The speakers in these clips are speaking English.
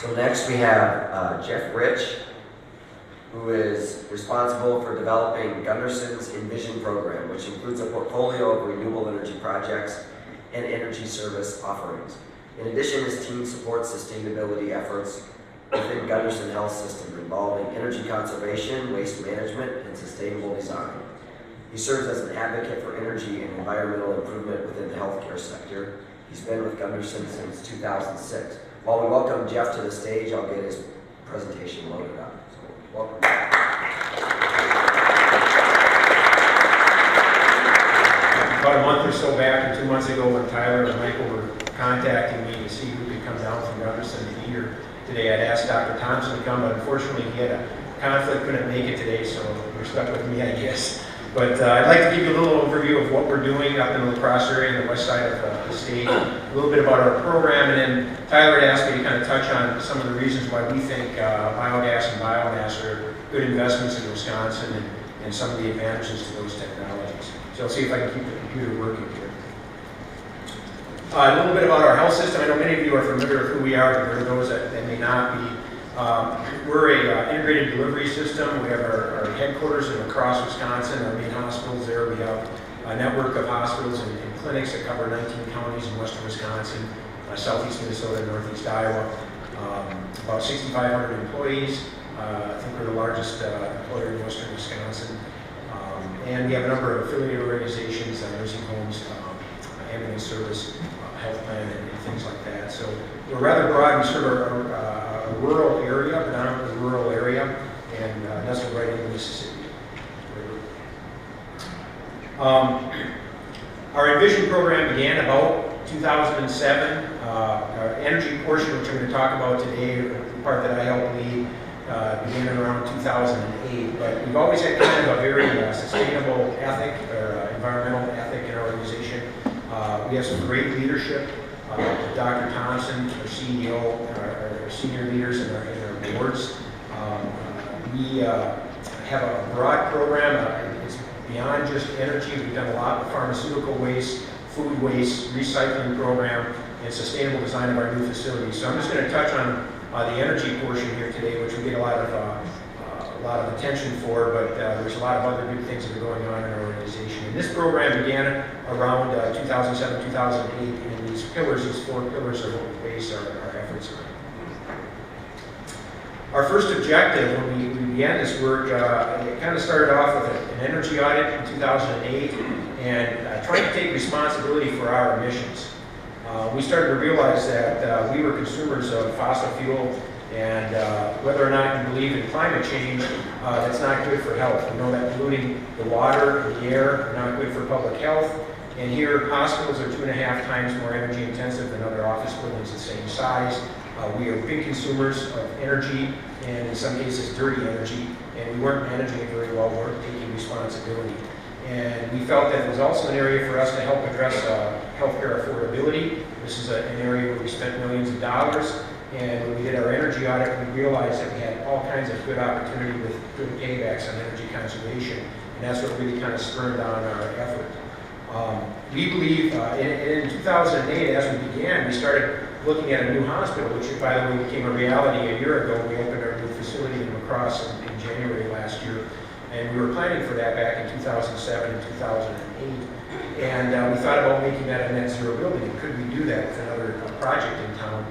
So next we have Jeff Rich, who is responsible for developing Gundersen's Envision program, which includes a portfolio of renewable energy projects and energy service offerings. In addition, his team supports sustainability efforts within Gundersen Health System involving energy conservation, waste management, and sustainable design. He serves as an advocate for energy and environmental improvement within the healthcare sector. He's been with Gundersen since 2006. While we welcome Jeff to the stage, I'll get his presentation loaded up. So, welcome. About a month or so back, or 2 months ago, when Tyler and Michael were contacting me to see who could come down from Gundersen to be here today, I'd asked Dr. Thompson to come, but unfortunately he had a conflict, couldn't make it today, so you're stuck with me, I guess. But I'd like to give you a little overview of what we're doing up in the La Crosse area and the west side of the state, a little bit about our program, and then Tyler had asked me to kind of touch on some of the reasons why we think biogas and biomass are good investments in Wisconsin and some of the advantages to those technologies. So I'll see if I can keep the computer working here. A little bit about our health system. I know many of you are familiar with who we are, but there are those that may not be. We're a integrated delivery system. We have our headquarters in La Crosse, Wisconsin, our main hospitals there. We have a network of hospitals and clinics that cover 19 counties in western Wisconsin, southeast Minnesota, northeast Iowa. About 6,500 employees. I think we're the largest employer in western Wisconsin. And we have a number of affiliated organizations, nursing homes, ambulance service, health plan, and things like that. So we're rather broad. We serve a rural area, predominantly rural area, and nestled right into Mississippi. Our Envision program began about 2007. Our energy portion, which I'm going to talk about today, the part that I helped lead, began around 2008. But we've always had kind of a very sustainable ethic, or environmental ethic in our organization. We have some great leadership. Dr. Thompson, our CEO, our senior leaders, and our boards. We have a broad program. It's beyond just energy. We've done a lot with pharmaceutical waste, food waste, recycling program, and sustainable design of our new facilities. So I'm just going to touch on the energy portion here today, which we get a lot of attention for, but there's a lot of other good things that are going on in our organization. And this program began around 2007, 2008, and these pillars, these 4 pillars, are what we base our efforts on. Our first objective when we began this work, it kind of started off with an energy audit in 2008 and trying to take responsibility for our emissions. We started to realize that we were consumers of fossil fuel, and whether or not you believe in climate change, that's not good for health. We know that polluting the water and the air are not good for public health. And here, hospitals are 2.5 times more energy intensive than other office buildings the same size. We are big consumers of energy, and in some cases dirty energy, and we weren't managing it very well, we weren't taking responsibility. And we felt that it was also an area for us to help address healthcare affordability. This is an area where we spent millions of dollars, and when we did our energy audit, we realized that we had all kinds of good opportunity with good paybacks on energy conservation, and that's what really kind of spurred on our effort. We believe in 2008, as we began, we started looking at a new hospital, which, by the way, became a reality a year ago. We opened our new facility in La Crosse in January last year, and we were planning for that back in 2007 and 2008. And we thought about making that a net zero building. And could we do that with another project in town?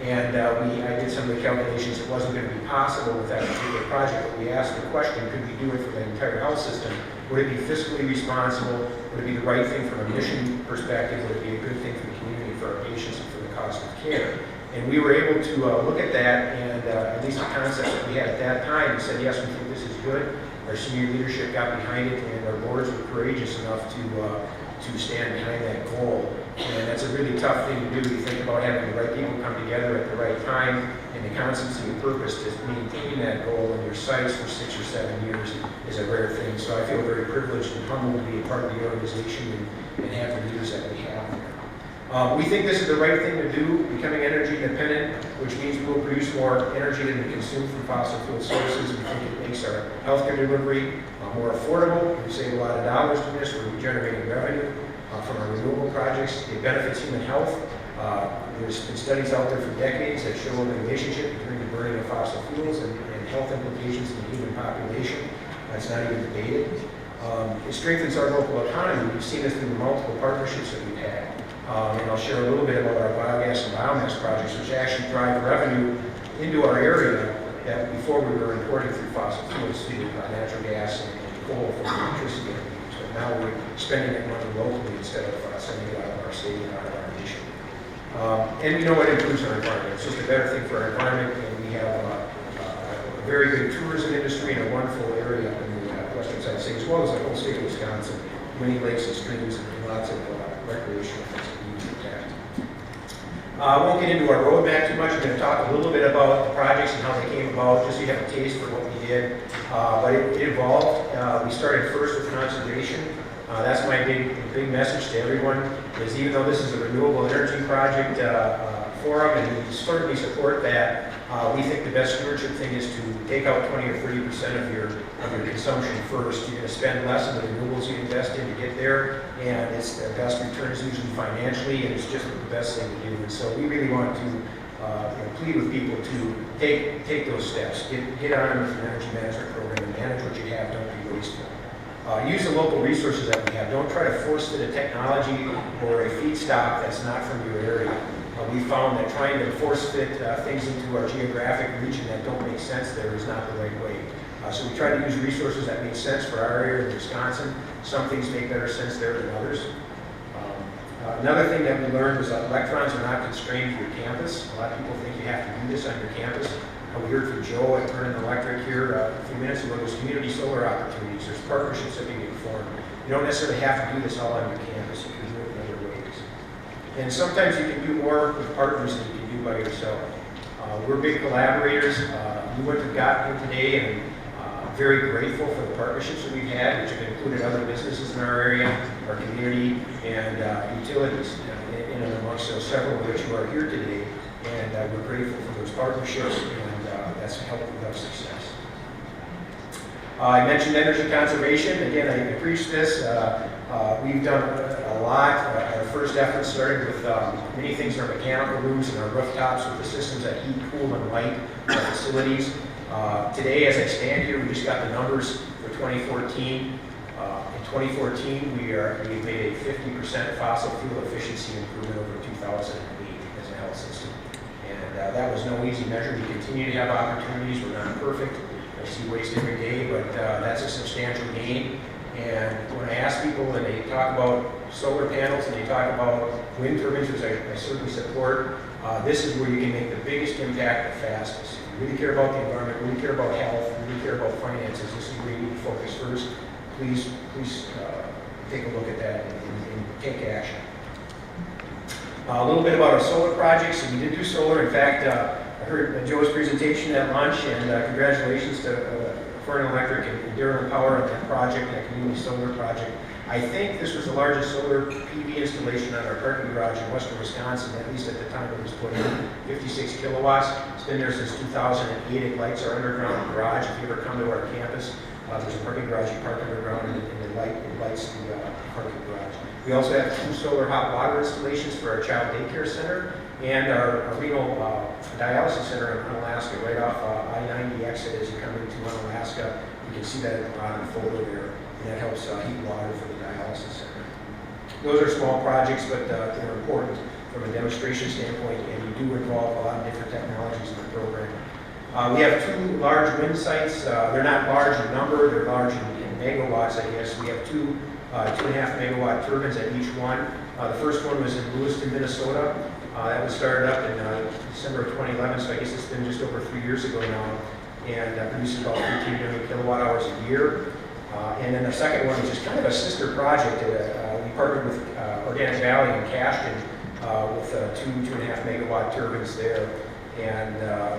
And I did some of the calculations. It wasn't going to be possible with that particular project, but we asked the question, could we do it for the entire health system? Would it be fiscally responsible? Would it be the right thing from a mission perspective? Would it be a good thing for the community, for our patients, and for the cost of care? And we were able to look at that, and at least the concepts that we had at that time, we said, yes, we think this is good. Our senior leadership got behind it, and our boards were courageous enough to stand behind that goal. And that's a really tough thing to do. You think about having the right people come together at the right time, and the constancy of purpose to maintain that goal in your sites for 6 or 7 years is a rare thing. So I feel very privileged and humbled to be a part of the organization and have the leaders that we have there. We think this is the right thing to do, becoming energy independent, which means we will produce more energy than we consume from fossil fuel sources. We think it makes our healthcare delivery more affordable. We save a lot of dollars doing this. We're generating revenue from our renewable projects. It benefits human health. There's been studies out there for decades that show the relationship between the burning of fossil fuels and health implications in the human population. That's not even debated. It strengthens our local economy. We've seen this through the multiple partnerships that we've had. And I'll share a little bit about our biogas and biomass projects, which actually drive revenue into our area that before we were importing through fossil fuels, through natural gas and coal for the electricity. So now we're spending that money locally instead of sending it out of our state and out of our nation. And we know it improves our environment. It's just a better thing for our environment, and we have a very good tourism industry and a wonderful area up in the western side of the state, as well as the whole state of Wisconsin, many lakes and streams and lots of recreational things that we use to protect. I won't get into our roadmap too much. I'm going to talk a little bit about the projects and how they came about, just so you have a taste for what we did. But it evolved. We started first with conservation. That's my big message to everyone, is even though this is a renewable energy project forum, and we certainly support that, we think the best stewardship thing is to take out 20 or 30% of your consumption first. You're going to spend less on the renewables you invest in to get there, and it's the best returns usually financially, and it's just the best thing to do. And so we really want to plead with people to take those steps. Get on with an energy management program and manage what you have. Don't be wasteful. Use the local resources that we have. Don't try to force fit a technology or a feedstock that's not from your area. We found that trying to force fit things into our geographic region that don't make sense there is not the right way. So we try to use resources that make sense for our area in Wisconsin. Some things make better sense there than others. Another thing that we learned was that electrons are not constrained to your campus. A lot of people think you have to do this on your campus. We heard from Joe at Vernon Electric here a few minutes ago. There's community solar opportunities. There's partnerships that can be formed. You don't necessarily have to do this all on your campus. You can do it in other ways. And sometimes you can do more with partners than you can do by yourself. We're big collaborators. We went to got here today, and very grateful for the partnerships that we've had, which have included other businesses in our area, our community, and utilities. In and amongst those, several of which are here today. And we're grateful for those partnerships, and that's helped with our success. I mentioned energy conservation. Again, I preached this. We've done a lot. Our first effort started with many things in our mechanical rooms and our rooftops with the systems that heat, cool, and light our facilities. Today, as I stand here, we just got the numbers for 2014. In 2014, we've made a 50% fossil fuel efficiency improvement over 2008 as a health system. And that was no easy measure. We continue to have opportunities. We're not perfect. I see waste every day, but that's a substantial gain. And when I ask people and they talk about solar panels and they talk about wind turbines, which I certainly support, this is where you can make the biggest impact the fastest. If you really care about the environment, really care about health, really care about finances, this is where you need to focus first. Please take a look at that and take action. A little bit about our solar projects. We did do solar. In fact, I heard Joe's presentation at lunch, and congratulations to Vernon Electric and Darren Power on that project, that community solar project. I think this was the largest solar PV installation on our parking garage in western Wisconsin, at least at the time it was put in, 56 kilowatts. It's been there since 2008. It lights our underground garage. If you ever come to our campus, there's a parking garage, you park underground, and it lights the parking garage. We also have 2 solar hot water installations for our child daycare center and our renal dialysis center in Alaska, right off I-90 exit as you come into Alaska. You can see that at the bottom photo there, and that helps heat water for the dialysis center. Those are small projects, but they're important from a demonstration standpoint, and you do involve a lot of different technologies in the program. We have 2 large wind sites. They're not large in number, they're large in megawatts, I guess. We have 2 2.5 megawatt turbines at each one. The first one was in Lewiston, Minnesota. That was started up in December of 2011, so I guess it's been just over 3 years ago now, and produces about 15 million kilowatt hours a year. And then the second one is just kind of a sister project. We partnered with Organic Valley in Cashton with 2.5 megawatt turbines there. And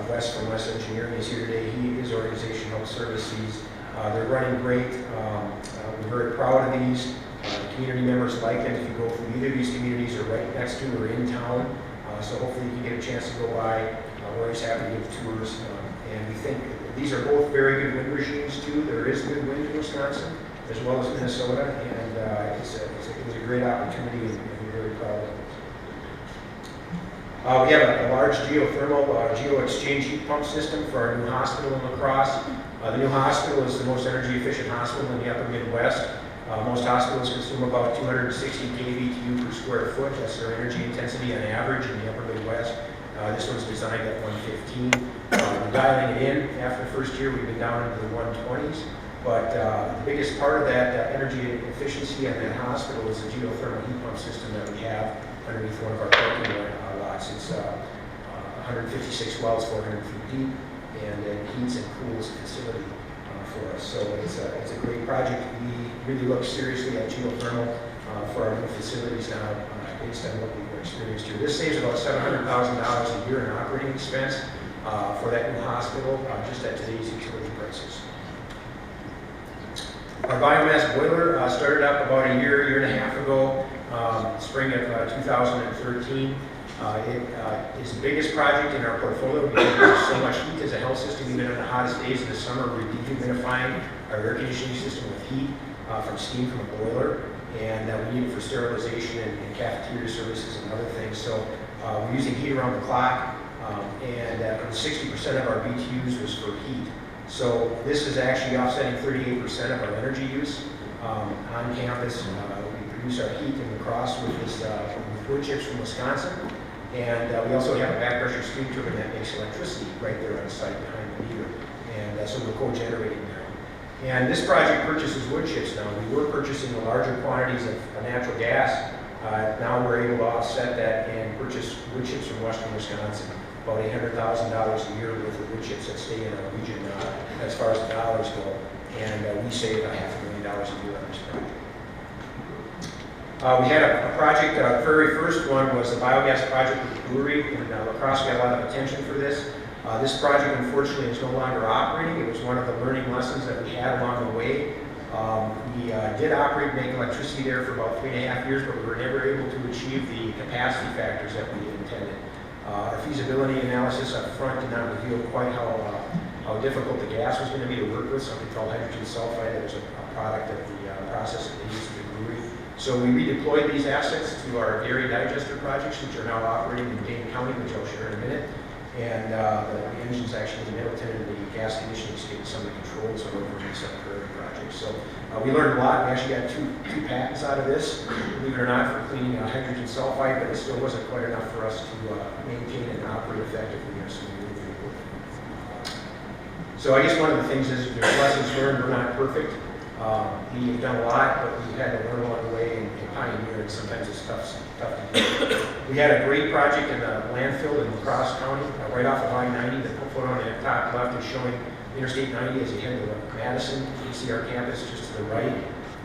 Wes from Wes Engineering is here today. His organization helps service these. They're running great. We're very proud of these. Community members like them. If you go through either of these communities or right next to or in town, so hopefully you can get a chance to go by. We're always happy to give tours. And we think these are both very good wind regimes too. There is good wind in Wisconsin as well as Minnesota, and it was a great opportunity, and we're very proud of it. We have a large geothermal Geo-Exchange heat pump system for our new hospital in La Crosse. The new hospital is the most energy efficient hospital in the upper Midwest. Most hospitals consume about 260 kBTU per square foot. That's their energy intensity on average in the upper Midwest. This one's designed at 115. We're dialing it in. After the first year, we've been down into the 120s. But the biggest part of that energy efficiency in that hospital is the geothermal heat pump system that we have underneath one of our parking lots. It's 156 wells, 400 feet deep, and it heats and cools the facility for us. So it's a great project. We really look seriously at geothermal for our new facilities now based on what we've experienced here. This saves about $700,000 a year in operating expense for that new hospital just at today's utility prices. Our biomass boiler started up about a year and a half ago, spring of 2013. It is the biggest project in our portfolio because there's so much heat as a health system. Even on the hottest days of the summer, we're dehumidifying our air conditioning system with heat from steam from a boiler, and we need it for sterilization and cafeteria services and other things. So we're using heat around the clock, and 60% of our BTUs was for heat. So this is actually offsetting 38% of our energy use on campus. We produce our heat in La Crosse with wood chips from Wisconsin. And we also have a back pressure steam turbine that makes electricity right there on the site behind the meter. And so we're co-generating there. And this project purchases wood chips now. We were purchasing the larger quantities of natural gas. Now we're able to offset that and purchase wood chips from western Wisconsin. About $800,000 a year worth of wood chips that stay in our region as far as the dollars go. And we save $500,000 a year on this project. We had a project, the very first one was the Biogas Project with the brewery, and La Crosse got a lot of attention for this. This project, unfortunately, is no longer operating. It was one of the learning lessons that we had along the way. We did operate and make electricity there for about 3.5 years, but we were never able to achieve the capacity factors that we intended. Our feasibility analysis up front did not reveal quite how difficult the gas was going to be to work with, something called hydrogen sulfide. That was a product of the process that they used at the brewery. So we redeployed these assets to our dairy digester projects, which are now operating in Dane County, which I'll share in a minute. And the engine's actually in Middleton, and the gas conditioning state, some of the controls are over in the South Prairie project. So we learned a lot. We actually got two patents out of this, believe it or not, for cleaning hydrogen sulfide, but it still wasn't quite enough for us to maintain and operate effectively. So we really worked. So I guess one of the things is there's lessons learned. We're not perfect. We've done a lot, but we've had to learn along the way and pioneer, and sometimes it's tough to do. We had a great project in the landfill in La Crosse County, right off of I-90. The photo on the top left is showing Interstate 90 as you head to Madison. You can see our campus just to the right.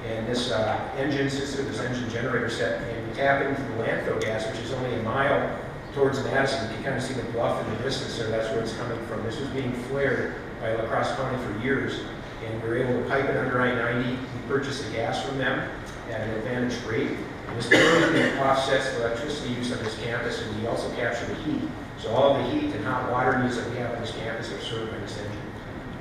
And this engine sits there, this engine generator set, and we tap into the landfill gas, which is only a mile towards Madison. You can kind of see the bluff in the distance there. That's where it's coming from. This was being flared by La Crosse County for years. And we were able to pipe it under I-90. We purchased the gas from them at an advantaged rate. And this really offsets the electricity use on this campus, and we also capture the heat. So all of the heat and hot water needs that we have on this campus are served by this engine.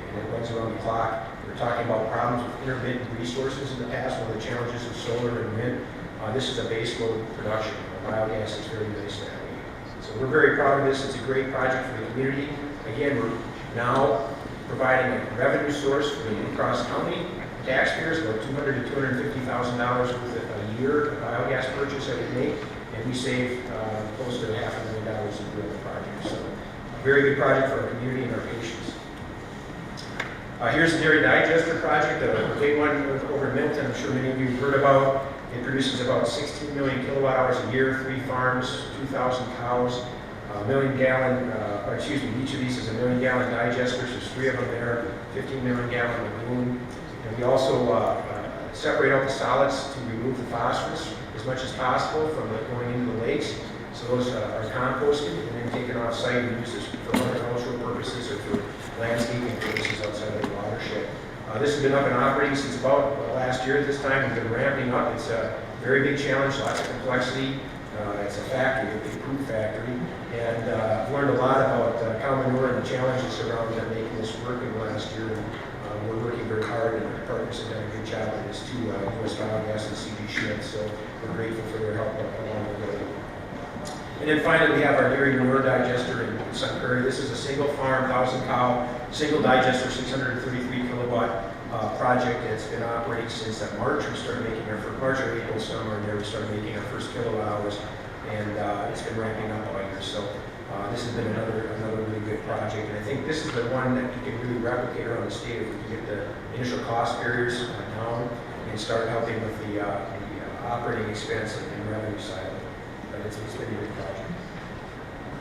And it runs around the clock. We're talking about problems with intermittent resources in the past, one of the challenges of solar and wind. This is a base load production. Biogas is very nice that way. So we're very proud of this. It's a great project for the community. Again, we're now providing a revenue source for the La Crosse County taxpayers, about $200,000 to $250,000 worth a year of biogas purchase that we make, and we save close to $500,000 a year on the project. So a very good project for our community and our patients. Here's the dairy digester project, a big one over in Middleton. I'm sure many of you have heard about. It produces about 16 million kilowatt hours a year, 3 farms, 2,000 cows. Million gallon, each of these is a 1 million gallon digester. There's 3 of them there, 15 million gallon lagoon. And we also separate out the solids to remove the phosphorus as much as possible from going into the lakes. So those are composted and then taken off site and used for horticultural purposes or for landscaping purposes outside of the watershed. This has been up and operating since about last year at this time. We've been ramping up. It's a very big challenge, lots of complexity. It's a factory, a big food factory, and I've learned a lot about cow manure and the challenges around making this work in the last year. And we're working very hard, and our partners have done a good job with this too, US Biogas and CG Schmidt, so we're grateful for their help along the way. And then finally, we have our dairy manure digester in Sun Prairie. This is a single farm, 1,000 cow, single digester, 633 kilowatt project that's been operating since March. We started making our first, March or April, somewhere in there, we started making our first kilowatt hours, and it's been ramping up all year. So this has been another really good project, and I think this is the one that you can really replicate around the state if we can get the initial cost barriers down and start helping with the operating expense and revenue side of it. But it's been a good project.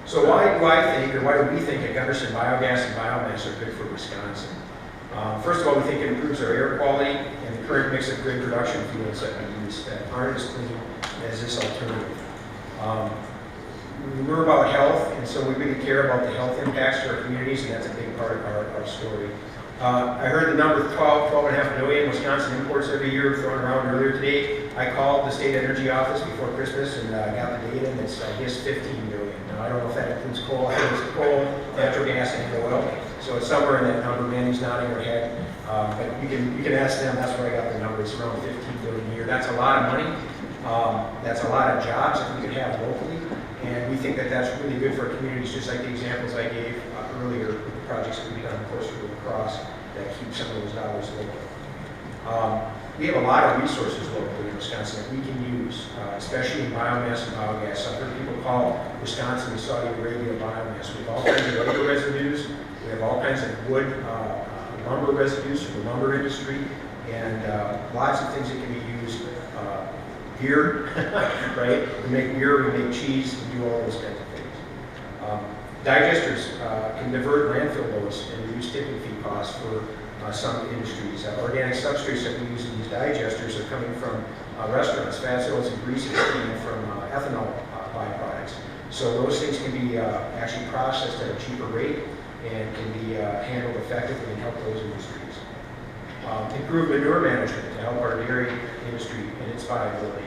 So why do I think, or why do we think that Gundersen biogas and biomass are good for Wisconsin? First of all, we think it improves our air quality and the current mix of grid production fuels that we use that aren't as clean as this alternative. We're about health, and so we really care about the health impacts to our communities, and that's a big part of our story. I heard the number 12.5 million Wisconsin imports every year thrown around earlier today. I called the state energy office before Christmas and got the data, and it's, I guess, 15 million. Now, I don't know if that includes coal. I think it's coal, natural gas, and oil. So it's somewhere in that number. Manny's nodding her head. But you can ask them. That's where I got the number. It's around 15 billion a year. That's a lot of money. That's a lot of jobs that we could have locally. And we think that that's really good for our communities, just like the examples I gave earlier, the projects that we've done closer to the cross that keep some of those dollars local. We have a lot of resources locally in Wisconsin that we can use, especially in biomass and biogas. I've heard people call Wisconsin the Saudi Arabia of biomass. We have all kinds of labor residues. We have all kinds of wood, lumber residues from the lumber industry, and lots of things that can be used. Beer, right? We make beer, we make cheese, we do all those kinds of things. Digesters can divert landfill loads and reduce tipping fee costs for some industries. Organic substrates that we use in these digesters are coming from restaurants, fats, oils, and greases, and from ethanol byproducts. So those things can be actually processed at a cheaper rate and can be handled effectively and help those industries. Improve manure management to help our dairy industry and its viability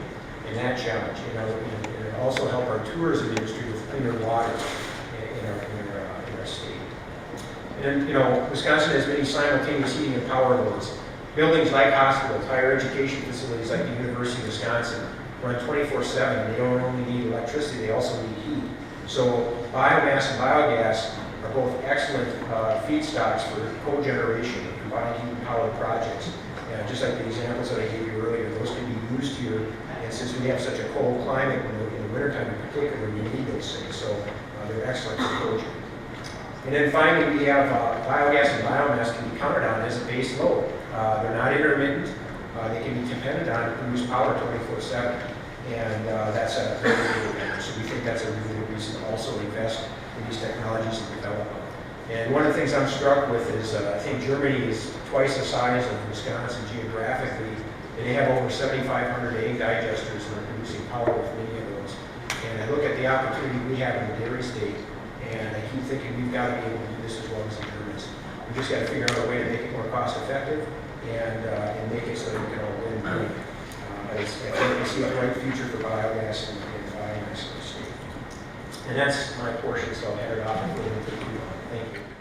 in that challenge. And also help our tourism industry with cleaner water in our state. And Wisconsin has many simultaneous heating and power loads. Buildings like hospitals, higher education facilities like the University of Wisconsin run 24/7. They don't only need electricity; they also need heat. So biomass and biogas are both excellent feedstocks for cogeneration of combined heat and power projects. Just like the examples that I gave you earlier, those can be used here. And since we have such a cold climate in the wintertime in particular, you need those things. So they're excellent for cogen. And then finally, we have biogas and biomass can be counted on as a base load. They're not intermittent. They can be depended on to produce power 24/7. And that's a very good advantage. So we think that's a really good reason to also invest in these technologies and develop them. And one of the things I'm struck with is I think Germany is twice the size of Wisconsin geographically. And they have over 7,500 egg digesters and are producing power with many of those. And I look at the opportunity we have in the dairy state, and I keep thinking we've got to be able to do this as well as the Germans. We just got to figure out a way to make it more cost effective and make it so that we can all win. I think we see a bright future for biogas and biomass in the state. And that's my portion, so I'll head it off and put it into the Q&A. Thank you.